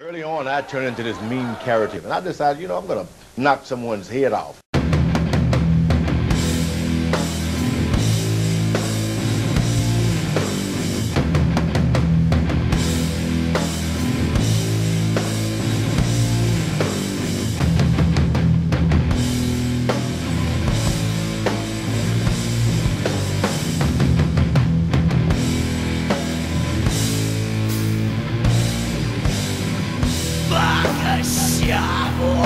Early on, I turned into this mean character, and I decided, I'm going to knock someone's head off.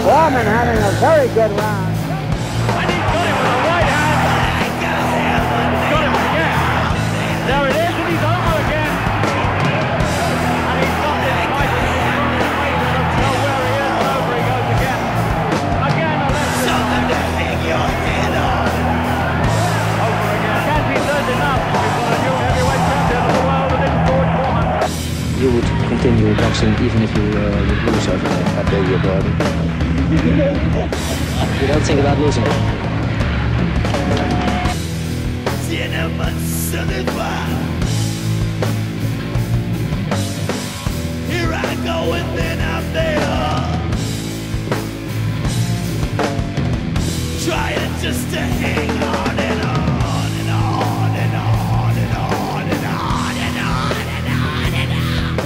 Foreman having a very good round. And he's got him with a right hand. Got him again. There it is, and he's over again. And he's got this fight. He looks so where he is, and over he goes again. Again, a left. Something to hang your head on. Over again. Can't be learned enough. We've got a new heavyweight champion of the world, and it's George Foreman. You would continue boxing even if you would lose over there. I beg your pardon. You don't think about losing. Here I go and then I'm there, trying just to hang on and on and on and on and on and on and on and on and on.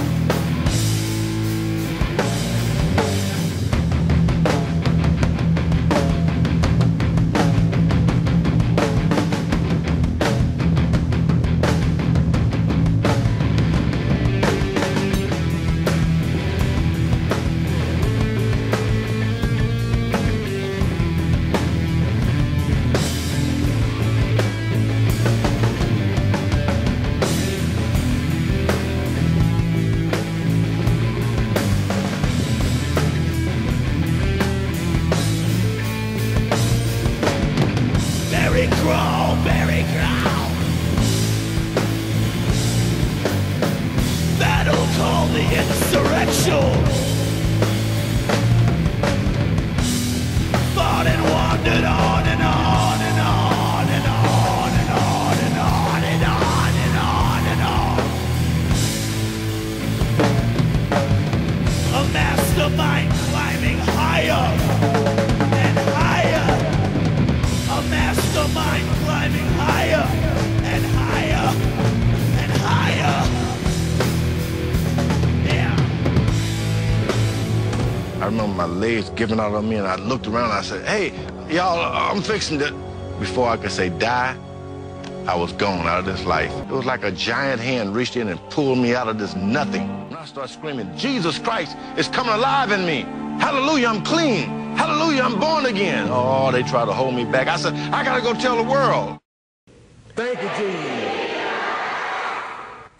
Berry growl. Battle called the insurrection. Fought and wandered on and on and on and on and on and on and on and on. A mastermind climbing higher and higher. A mastermind climbing higher and higher and higher. Yeah. I remember my legs giving out on me, and I looked around and I said, hey, y'all, I'm fixing to... Before I could say die, I was gone out of this life. It was like a giant hand reached in and pulled me out of this nothing. And I started screaming, Jesus Christ is coming alive in me. Hallelujah, I'm clean. Hallelujah, I'm born again. Oh, they tried to hold me back. I said, I gotta go tell the world. Thank you, Jesus.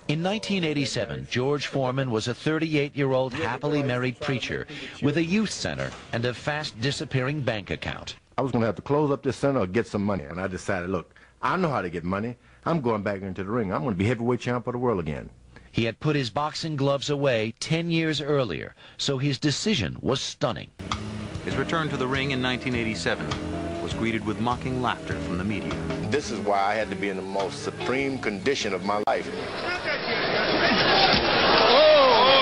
In 1987, George Foreman was a 38-year-old happily married preacher with a youth center and a fast-disappearing bank account. I was gonna have to close up this center or get some money. And I decided, look, I know how to get money. I'm going back into the ring. I'm gonna be heavyweight champ of the world again. He had put his boxing gloves away 10 years earlier, so his decision was stunning. His return to the ring in 1987 was greeted with mocking laughter from the media. This is why I had to be in the most supreme condition of my life. Oh,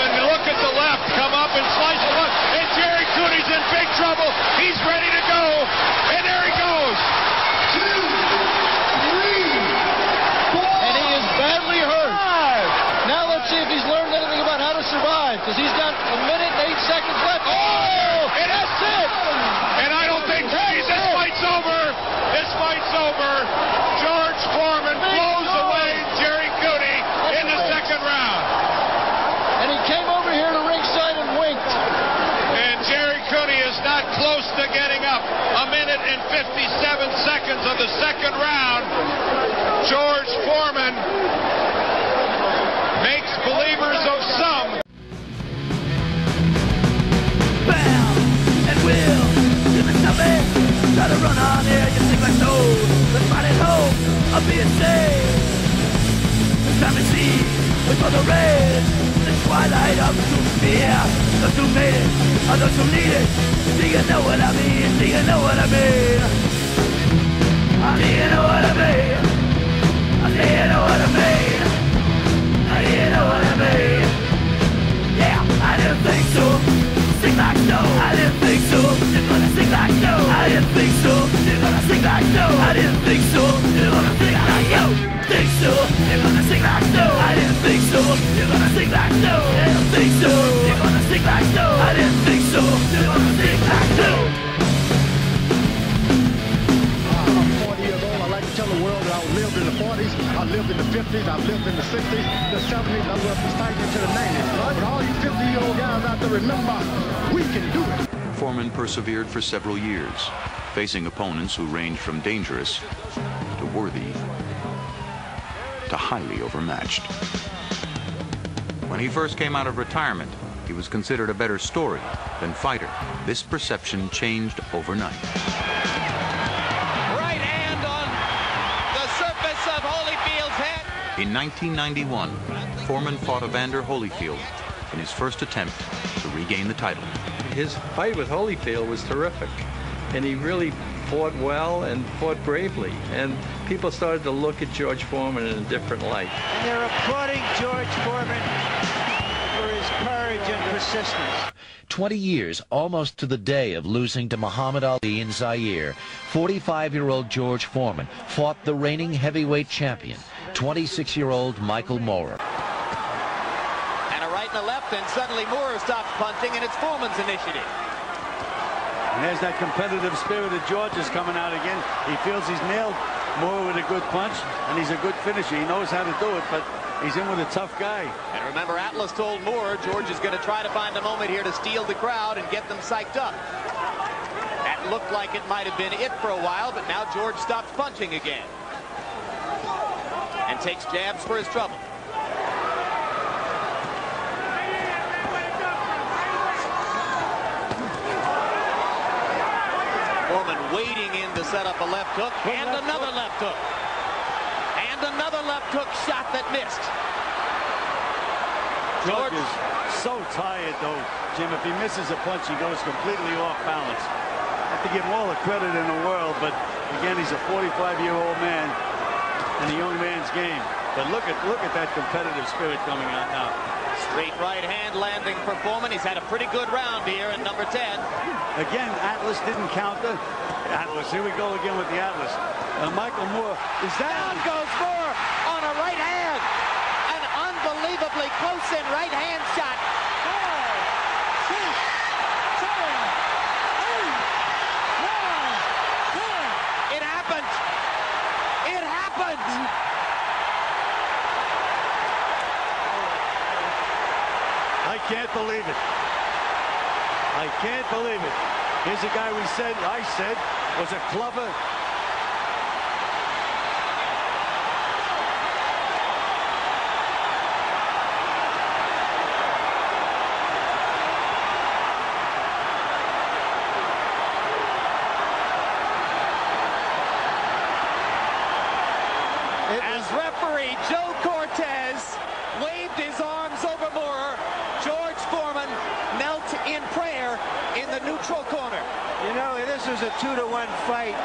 and look at the left. Come up and slice the left. And Jerry Cooney's in big trouble. He's ready to go. And there he goes. 2, 3, 4. And he is badly hurt. 5. Now let's see if he's learned anything about how to survive, because he's got a minute and 8 seconds left. Oh, and that's it. And I don't think this fight's over. This fight's over. George Foreman blows away Jerry Cooney in the second round. And he came over here to ringside and winked. And Jerry Cooney is not close to getting up. A minute and 57 seconds of the second round. George Foreman makes believers of some. Bam and will to the stomach. Try to run on here, you sing like toad. Let's find it home, I'll be safe. It's time to see before the rain. The twilight of true fear. Those who made it, or those who need it. Do you know what I mean? Do you know what I mean? Do you know what I mean? Do you know what I mean? Do you know what I mean? Yeah, I didn't think so. 50s, I've lived in the 60s, the 70s, I lived starting into the 90s. But all you 50-year-old guys out there, remember, we can do it. Foreman persevered for several years, facing opponents who ranged from dangerous to worthy to highly overmatched. When he first came out of retirement, he was considered a better story than fighter. This perception changed overnight. Right hand on the surface of Holyfield's head. In 1991, Foreman fought Evander Holyfield in his first attempt to regain the title. His fight with Holyfield was terrific, and he really fought well and fought bravely, and people started to look at George Foreman in a different light. And they're applauding George Foreman for his courage and persistence. 20 years, almost to the day of losing to Muhammad Ali in Zaire, 45-year-old George Foreman fought the reigning heavyweight champion, 26-year-old Michael Moorer. And a right and a left, and suddenly Moore stops punching, and it's Foreman's initiative. And there's that competitive spirit of George is coming out again. He feels he's nailed Moore with a good punch, and he's a good finisher. He knows how to do it, but he's in with a tough guy. And remember, Atlas told Moore George is going to try to find a moment here to steal the crowd and get them psyched up. That looked like it might have been it for a while, but now George stops punching again and takes jabs for his trouble. Foreman waiting in to set up a left hook, and another left hook. And another left hook shot that missed. George is so tired, though, Jim. If he misses a punch, he goes completely off balance. I have to give him all the credit in the world, but again, he's a 45-year-old man in a young man's game. But look at that competitive spirit coming out now. Straight right hand landing for Foreman. He's had a pretty good round here in number 10. Again, Atlas didn't counter. Atlas, here we go again with the Atlas. Michael Moore is Down goes Moore on a right hand. An unbelievably close-in right hand shot. 5, 6, 7, 8, 9, 10. It happened. It happened. I can't believe it. I can't believe it. Here's a guy I said was a clever. As referee Joe Cortez waved his arms over Moore, George Foreman knelt in prayer in the neutral corner. You know, this was a 2-to-1 fight,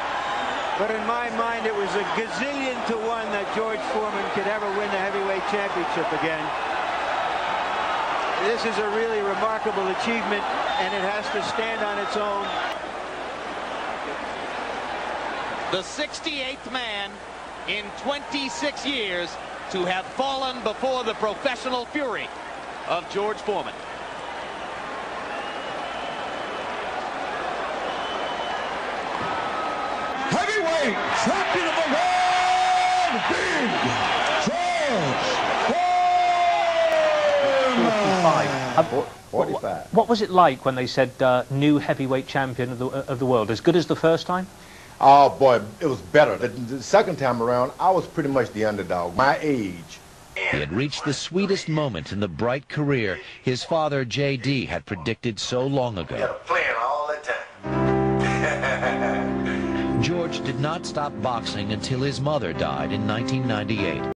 but in my mind it was a gazillion to 1 that George Foreman could ever win the heavyweight championship again. This is a really remarkable achievement, and it has to stand on its own. The 68th man in 26 years to have fallen before the professional fury of George Foreman. Heavyweight champion of the world, Big George Foreman. 45. What was it like when they said new heavyweight champion of the world? As good as the first time? Oh, boy, it was better. The second time around, I was pretty much the underdog. My age. He had reached the sweetest moment in the bright career his father, J.D., had predicted so long ago. We had a plan all the time. George did not stop boxing until his mother died in 1998.